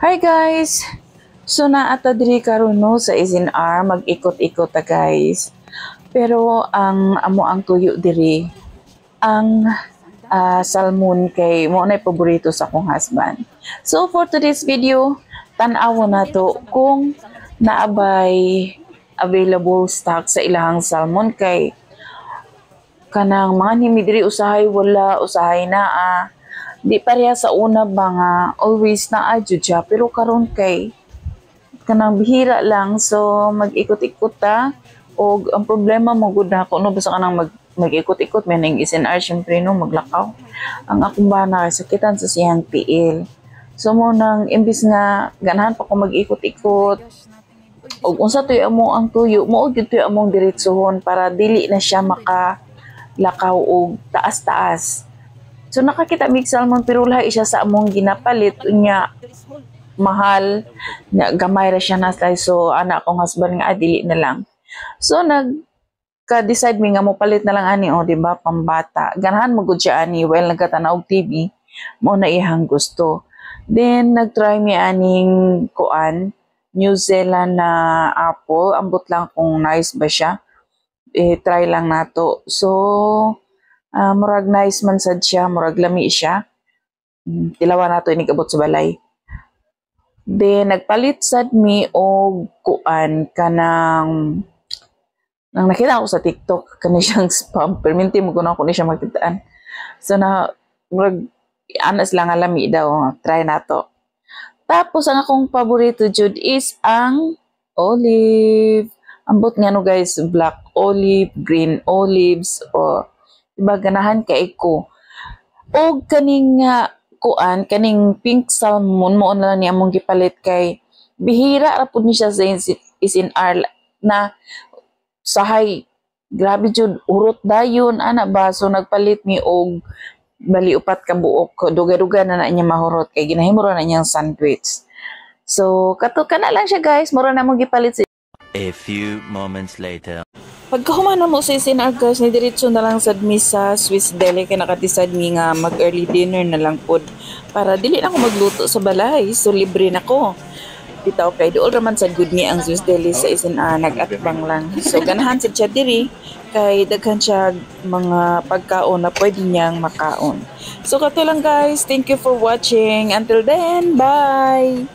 Hi guys! So naata diri karon no sa SNR mag-ikot-ikot ta guys. Pero ang tuyo diri ang salmon kay mo na paborito sa akong husband. So for today's video, tan-awon nato kung naabay available stock sa ilahang salmon kay kanang mga nimi diri usahay wala usahay naa. Di pareha sa una ba nga always naa jud siya pero karon kay kanang bihira lang so mag-ikot-ikot ta og ang problema mo gud na kuno basta kanang mag-ikot-ikot may ning SNR syempre no maglakaw ang akong bana sakitan sa siyang PL so mo nang imbis nga ganahan pa ko mag-ikot-ikot og unsa toy amo ang tuyo mo gyud toy among diretsohon para dili na siya makalakaw og taas-taas. So nakakita mig salmon pero lahi siya sa among ginapalit unya mahal na gamay ra siya na slice so anak kong husband nga dili na lang. So nagka-decide mi nga mo palit na lang ani o di ba pambata. Ganahan mo gud siya ani while nagkatanaw og TV mo na ihang gusto. Then nagtry mi aning kuan New Zealand na apple ambot lang kung nice ba siya. Try lang nato. So murag nice man sad siya, murag lami siya. Tilawan nato ini abot sa balay. Then nagpalit sad mi og kuan kanang nang nakita ako sa TikTok kani siyang spam perminti mo kuno ko ni siya magkitaan. So na murag anas lang nga lami daw, try nato. Tapos ang akong paborito jud is ang olive. Ambot nga no guys, black olive, green olives o diba ganahan kay ko og kaning kuan kaning pink salmon mo na ni among gipalit kay bihira ra pud ni siya sa SNR na sahay grabe jud urot dayon ana ba so nagpalit mi og bali upat ka buok duga-duga na niya mahurot kay ginahimo ra na niyang sandwich. So kato kana lang siya guys, mura na mo gipalit sa A few moments later. pagkahuman na mo sa SNR guys, ni diretso na lang sad mi sa Swiss Deli kay nakatisad mi nga mag early dinner na lang pod para dili na ako magluto sa balay so libre na ko. Bitaw kay dool raman sad good ni ang Swiss Deli sa SNR nag-atbang lang. So ganahan sad siya diri kay daghan siya mga pagkaon na pwede niyang makaon. So kato lang guys, thank you for watching. Until then, bye!